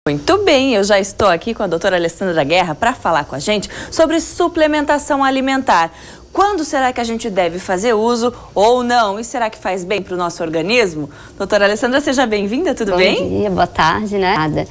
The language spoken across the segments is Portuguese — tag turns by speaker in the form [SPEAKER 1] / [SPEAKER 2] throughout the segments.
[SPEAKER 1] Muito bem, eu já estou aqui com a doutora Alessandra Guerra para falar com a gente sobre suplementação alimentar. Quando será que a gente deve fazer uso ou não? E será que faz bem para o nosso organismo? Doutora Alessandra, seja bem-vinda, tudo bem?
[SPEAKER 2] Bom dia, boa tarde, né?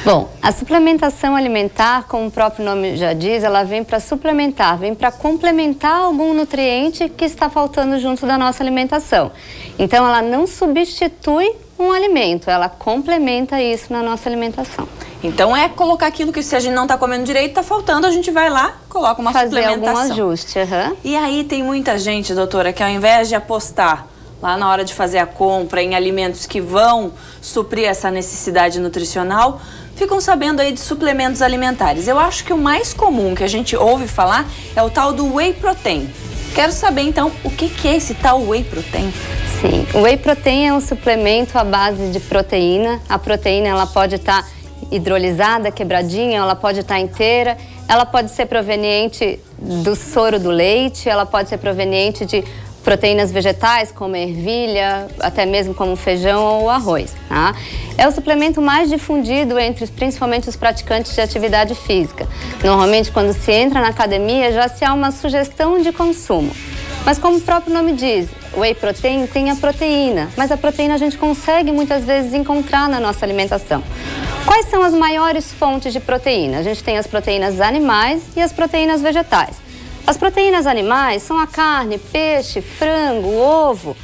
[SPEAKER 2] Bom, a suplementação alimentar, como o próprio nome já diz, ela vem para suplementar, vem para complementar algum nutriente que está faltando junto da nossa alimentação. Então, ela não substitui um alimento, ela complementa isso na nossa alimentação.
[SPEAKER 1] Então é colocar aquilo que se a gente não está comendo direito, está faltando, a gente vai lá, coloca uma suplementação.
[SPEAKER 2] Fazer algum ajuste,
[SPEAKER 1] E aí tem muita gente, doutora, que ao invés de apostar lá na hora de fazer a compra em alimentos que vão suprir essa necessidade nutricional, ficam sabendo aí de suplementos alimentares. Eu acho que o mais comum que a gente ouve falar é o tal do Whey Protein. Quero saber então o que é esse tal Whey Protein?
[SPEAKER 2] Sim, o Whey Protein é um suplemento à base de proteína. A proteína ela pode estar hidrolisada, quebradinha, ela pode estar inteira, ela pode ser proveniente do soro do leite, ela pode ser proveniente de proteínas vegetais, como a ervilha, até mesmo como feijão ou arroz. Tá? É o suplemento mais difundido entre principalmente os praticantes de atividade física. Normalmente, quando se entra na academia, já se há uma sugestão de consumo. Mas como o próprio nome diz, o Whey Protein tem a proteína, mas a proteína a gente consegue muitas vezes encontrar na nossa alimentação. Quais são as maiores fontes de proteína? A gente tem as proteínas animais e as proteínas vegetais. As proteínas animais são a carne, peixe, frango, ovo,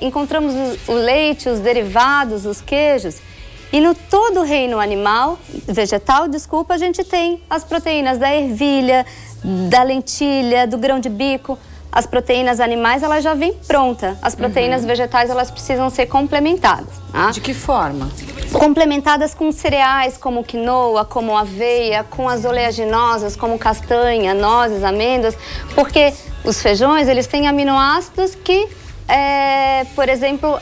[SPEAKER 2] encontramos o leite, os derivados, os queijos. E no todo o reino vegetal, a gente tem as proteínas da ervilha, da lentilha, do grão de bico. As proteínas animais, elas já vêm pronta. As proteínas vegetais, elas precisam ser complementadas. Tá?
[SPEAKER 1] De que forma?
[SPEAKER 2] Complementadas com cereais como quinoa, como aveia, com as oleaginosas como castanha, nozes, amêndoas, porque os feijões, eles têm aminoácidos que, por exemplo,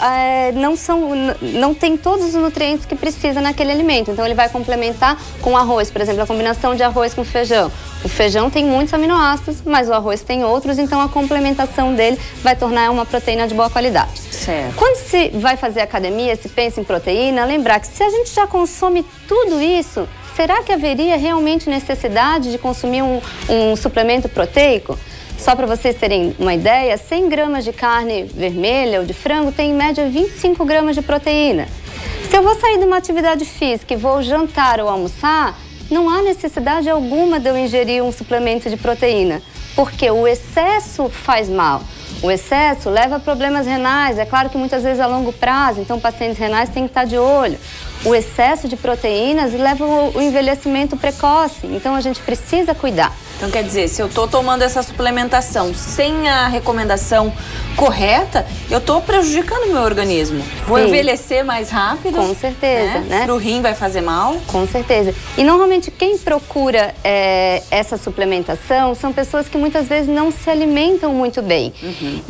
[SPEAKER 2] não tem todos os nutrientes que precisa naquele alimento. Então, ele vai complementar com arroz, por exemplo, a combinação de arroz com feijão. O feijão tem muitos aminoácidos, mas o arroz tem outros, então a complementação dele vai tornar uma proteína de boa qualidade.
[SPEAKER 1] Certo.
[SPEAKER 2] Quando se vai fazer academia, se pensa em proteína, lembrar que se a gente já consome tudo isso, será que haveria realmente necessidade de consumir um suplemento proteico? Só para vocês terem uma ideia, 100 gramas de carne vermelha ou de frango tem em média 25 gramas de proteína. Se eu vou sair de uma atividade física e vou jantar ou almoçar, não há necessidade alguma de eu ingerir um suplemento de proteína, porque o excesso faz mal. O excesso leva a problemas renais, é claro que muitas vezes a longo prazo, então pacientes renais têm que estar de olho. O excesso de proteínas leva ao envelhecimento precoce, então a gente precisa cuidar.
[SPEAKER 1] Então quer dizer, se eu estou tomando essa suplementação sem a recomendação correta, eu estou prejudicando o meu organismo. Vou envelhecer mais rápido.
[SPEAKER 2] Com certeza, né?
[SPEAKER 1] Pro rim vai fazer mal.
[SPEAKER 2] Com certeza. E normalmente quem procura essa suplementação são pessoas que muitas vezes não se alimentam muito bem.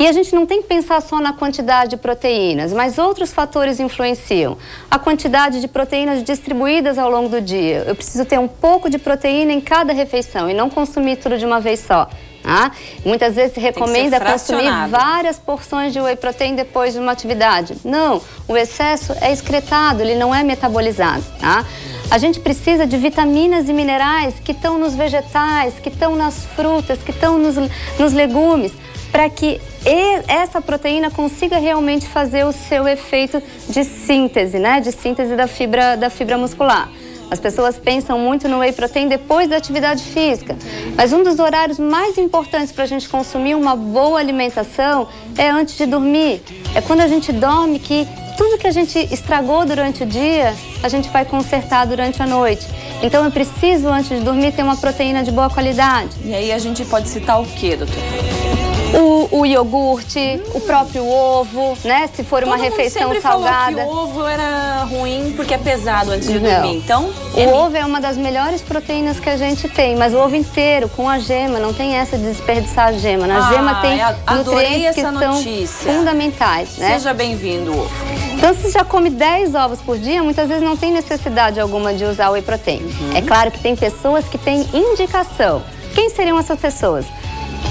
[SPEAKER 2] E a gente não tem que pensar só na quantidade de proteínas, mas outros fatores influenciam. A quantidade de proteínas distribuídas ao longo do dia. Eu preciso ter um pouco de proteína em cada refeição e não consumir tudo de uma vez só. Tá? Muitas vezes se recomenda consumir várias porções de Whey Protein depois de uma atividade. Não, o excesso é excretado, ele não é metabolizado. Tá? A gente precisa de vitaminas e minerais que estão nos vegetais, que estão nas frutas, que estão nos legumes, para que essa proteína consiga realmente fazer o seu efeito de síntese, né? De síntese da fibra muscular. As pessoas pensam muito no Whey Protein depois da atividade física, mas um dos horários mais importantes para a gente consumir uma boa alimentação é antes de dormir. É quando a gente dorme que tudo que a gente estragou durante o dia, a gente vai consertar durante a noite. Então eu preciso, antes de dormir, ter uma proteína de boa qualidade.
[SPEAKER 1] E aí a gente pode citar o quê, doutor?
[SPEAKER 2] O iogurte, o próprio ovo, né? Se for uma refeição salgada.
[SPEAKER 1] Falou que o ovo era ruim porque é pesado antes de dormir. Então,
[SPEAKER 2] o ovo é uma das melhores proteínas que a gente tem, mas o ovo inteiro, com a gema, não tem essa de desperdiçar a gema. Na gema tem nutrientes que são fundamentais, né?
[SPEAKER 1] Seja bem-vindo, ovo.
[SPEAKER 2] Então, se já come 10 ovos por dia, muitas vezes não tem necessidade alguma de usar o Whey Protein. É claro que tem pessoas que têm indicação. Quem seriam essas pessoas?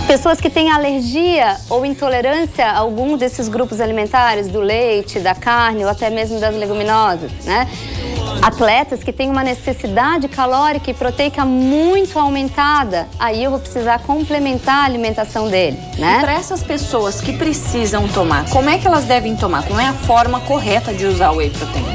[SPEAKER 2] Pessoas que têm alergia ou intolerância a algum desses grupos alimentares, do leite, da carne ou até mesmo das leguminosas, né? atletas que têm uma necessidade calórica e proteica muito aumentada, aí eu vou precisar complementar a alimentação dele, né?
[SPEAKER 1] E para essas pessoas que precisam tomar, como é que elas devem tomar? Como é a forma correta de usar o Whey Protein?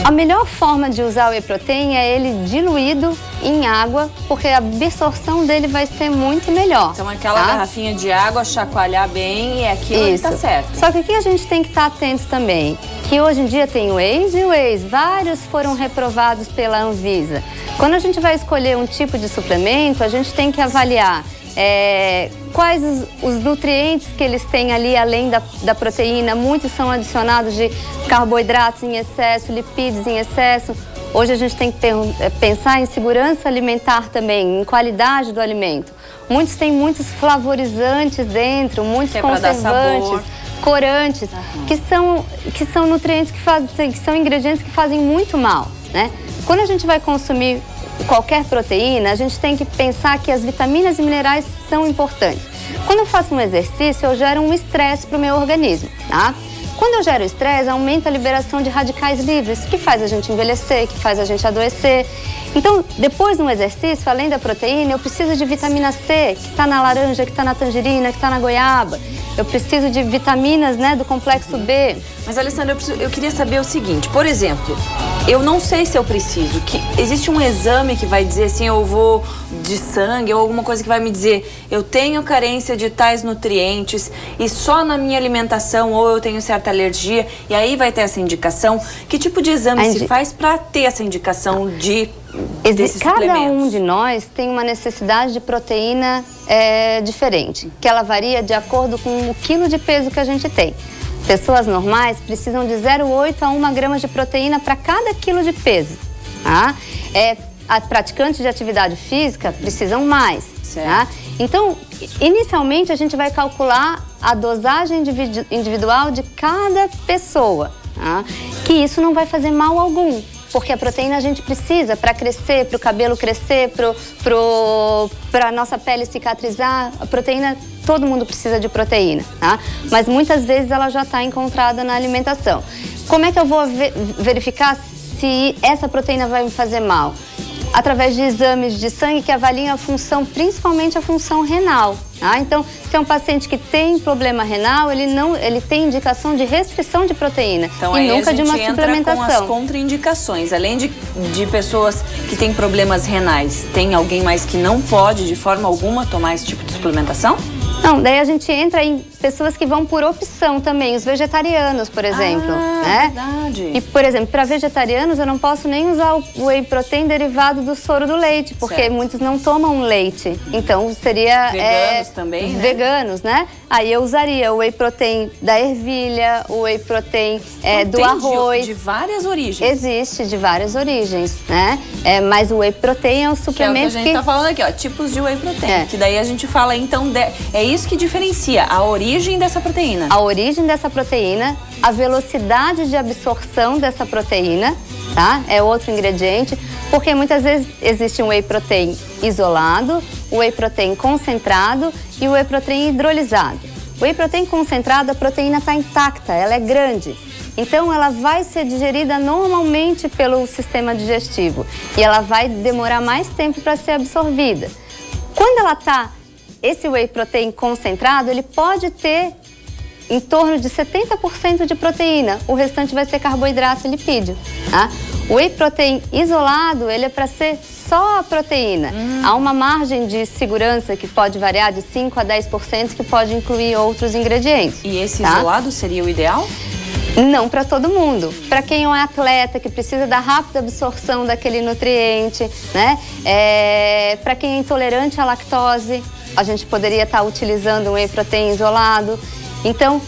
[SPEAKER 2] A melhor forma de usar o Whey Protein é ele diluído em água, porque a absorção dele vai ser muito melhor.
[SPEAKER 1] Então aquela garrafinha de água, chacoalhar bem e aquilo que tá certo.
[SPEAKER 2] Só que aqui a gente tem que estar atento também, que hoje em dia tem Wheys e Wheys, vários foram reprovados pela Anvisa. Quando a gente vai escolher um tipo de suplemento, a gente tem que avaliar quais os nutrientes que eles têm ali, além da proteína. Muitos são adicionados de carboidratos em excesso, lipídios em excesso. Hoje a gente tem que pensar em segurança alimentar também, em qualidade do alimento. Muitos têm muitos flavorizantes dentro, muitos conservantes, corantes, que são nutrientes que são ingredientes que fazem muito mal, né? Quando a gente vai consumir qualquer proteína, a gente tem que pensar que as vitaminas e minerais são importantes. Quando eu faço um exercício, eu gero um estresse para o meu organismo, tá? Quando eu gero estresse, aumenta a liberação de radicais livres, que faz a gente envelhecer, que faz a gente adoecer. Então, depois de um exercício, além da proteína, eu preciso de vitamina C, que está na laranja, que está na tangerina, que está na goiaba. Eu preciso de vitaminas, né, do complexo B.
[SPEAKER 1] Mas, Alessandra, eu queria saber o seguinte, por exemplo, eu não sei se eu preciso, existe um exame que vai dizer assim, eu vou de sangue ou alguma coisa que vai me dizer, eu tenho carência de tais nutrientes e só na minha alimentação ou eu tenho certa alergia e aí vai ter essa indicação. Que tipo de exame se faz para ter essa indicação desses
[SPEAKER 2] Cada
[SPEAKER 1] suplementos?
[SPEAKER 2] um de nós tem uma necessidade de proteína diferente, que ela varia de acordo com o quilo de peso que a gente tem. Pessoas normais precisam de 0,8 a 1 grama de proteína para cada quilo de peso. Tá? Praticantes de atividade física precisam mais. Tá? Então, inicialmente a gente vai calcular a dosagem individual de cada pessoa, tá? Que isso não vai fazer mal algum. Porque a proteína a gente precisa para crescer, para o cabelo crescer, para a nossa pele cicatrizar. A proteína, todo mundo precisa de proteína, tá? Mas muitas vezes ela já está encontrada na alimentação. Como é que eu vou verificar se essa proteína vai me fazer mal? Através de exames de sangue que avaliam a função, principalmente a função renal. Tá? Então, se é um paciente que tem problema renal, ele tem indicação de restrição de proteína
[SPEAKER 1] então,
[SPEAKER 2] e nunca de uma suplementação.
[SPEAKER 1] Com as contraindicações, além de pessoas que têm problemas renais, tem alguém mais que não pode de forma alguma tomar esse tipo de suplementação?
[SPEAKER 2] Não, daí a gente entra em pessoas que vão por opção também, os vegetarianos, por exemplo. Né?
[SPEAKER 1] Verdade.
[SPEAKER 2] E, por exemplo, para vegetarianos eu não posso nem usar o Whey Protein derivado do soro do leite, porque muitos não tomam leite. Então seria...
[SPEAKER 1] Veganos também, né?
[SPEAKER 2] Veganos, né? Aí eu usaria o Whey Protein da ervilha, o Whey Protein do arroz.
[SPEAKER 1] De várias origens.
[SPEAKER 2] Existe, de várias origens, né? Mas o Whey Protein é um suplemento
[SPEAKER 1] que... É o que a gente tá falando aqui, ó, tipos de Whey Protein. Que daí a gente fala, então, é isso que diferencia a origem dessa proteína.
[SPEAKER 2] A origem dessa proteína, a velocidade de absorção dessa proteína, tá? É outro ingrediente, porque muitas vezes existe um Whey Protein isolado, o Whey Protein concentrado e o Whey Protein hidrolisado. O Whey Protein concentrado, a proteína está intacta, ela é grande. Então, ela vai ser digerida normalmente pelo sistema digestivo e ela vai demorar mais tempo para ser absorvida. Quando ela está... Esse Whey Protein concentrado, ele pode ter em torno de 70% de proteína. O restante vai ser carboidrato e lipídio. Tá? O Whey Protein isolado, ele é para ser só a proteína. Há uma margem de segurança que pode variar de 5% a 10%, que pode incluir outros ingredientes.
[SPEAKER 1] E esse isolado seria o ideal?
[SPEAKER 2] Não para todo mundo. Para quem é um atleta que precisa da rápida absorção daquele nutriente, né? Para quem é intolerante à lactose, a gente poderia estar utilizando um Whey Protein isolado. Então,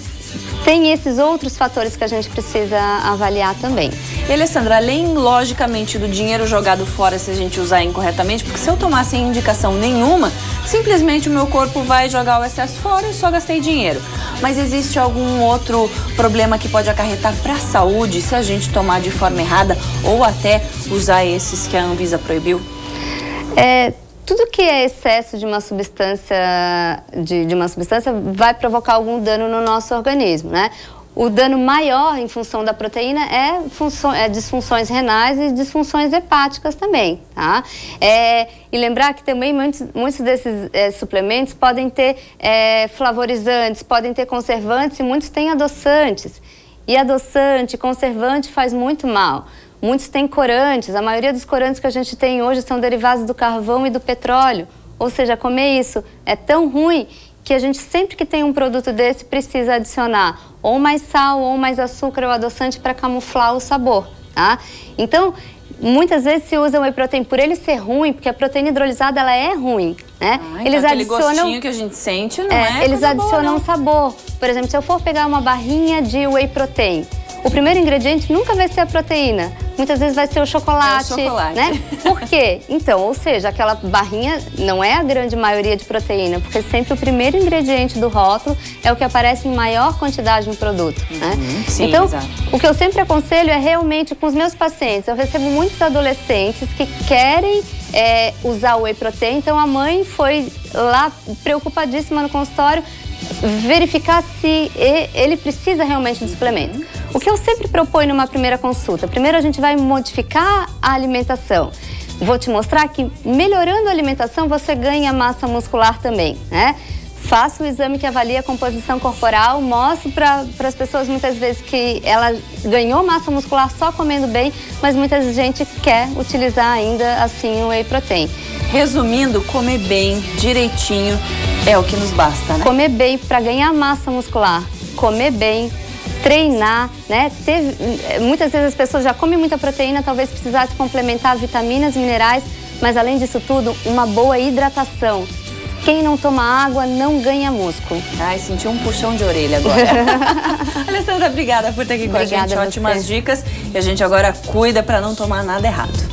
[SPEAKER 2] tem esses outros fatores que a gente precisa avaliar também.
[SPEAKER 1] E, Alessandra, além, logicamente, do dinheiro jogado fora se a gente usar incorretamente, porque se eu tomar sem indicação nenhuma, simplesmente o meu corpo vai jogar o excesso fora e só gastei dinheiro. Mas existe algum outro problema que pode acarretar para a saúde se a gente tomar de forma errada ou até usar esses que a Anvisa proibiu?
[SPEAKER 2] Tudo que é excesso de uma substância, vai provocar algum dano no nosso organismo, né? o dano maior em função da proteína é disfunções renais e disfunções hepáticas também, tá? E lembrar que também muitos desses suplementos podem ter flavorizantes, podem ter conservantes e muitos têm adoçantes. E adoçante, conservante faz muito mal. Muitos têm corantes, a maioria dos corantes que a gente tem hoje são derivados do carvão e do petróleo. Ou seja, comer isso é tão ruim que a gente sempre que tem um produto desse precisa adicionar ou mais sal ou mais açúcar ou adoçante para camuflar o sabor, tá? Então, muitas vezes se usa o whey protein por ele ser ruim, porque a proteína hidrolisada ela é ruim, né?
[SPEAKER 1] Então eles aquele gostinho que a gente sente não é
[SPEAKER 2] eles adicionam
[SPEAKER 1] boa,
[SPEAKER 2] sabor. Por exemplo, se eu for pegar uma barrinha de whey protein, o primeiro ingrediente nunca vai ser a proteína. Muitas vezes vai ser o chocolate, né? Por quê? Então, ou seja, aquela barrinha não é a grande maioria de proteína, porque sempre o primeiro ingrediente do rótulo é o que aparece em maior quantidade no produto, né?
[SPEAKER 1] Sim,
[SPEAKER 2] então,
[SPEAKER 1] exato.
[SPEAKER 2] O que eu sempre aconselho é realmente com os meus pacientes. Eu recebo muitos adolescentes que querem usar o whey protein, então a mãe foi lá preocupadíssima no consultório verificar se ele precisa realmente de suplemento. O que eu sempre proponho numa primeira consulta, primeiro a gente vai modificar a alimentação. Vou te mostrar que melhorando a alimentação você ganha massa muscular também, né? Faço o exame que avalia a composição corporal, mostro para as pessoas muitas vezes que ela ganhou massa muscular só comendo bem, mas muita gente quer utilizar ainda assim o whey protein.
[SPEAKER 1] Resumindo, comer bem, direitinho, é o que nos basta, né?
[SPEAKER 2] Comer bem para ganhar massa muscular, comer bem, treinar, né? Muitas vezes as pessoas já comem muita proteína, talvez precisasse complementar vitaminas, minerais, mas além disso tudo, uma boa hidratação. Quem não toma água não ganha músculo.
[SPEAKER 1] Ai, senti um puxão de orelha agora. Alessandra, obrigada por estar aqui com a gente. Ótimas dicas. E a gente agora cuida para não tomar nada errado.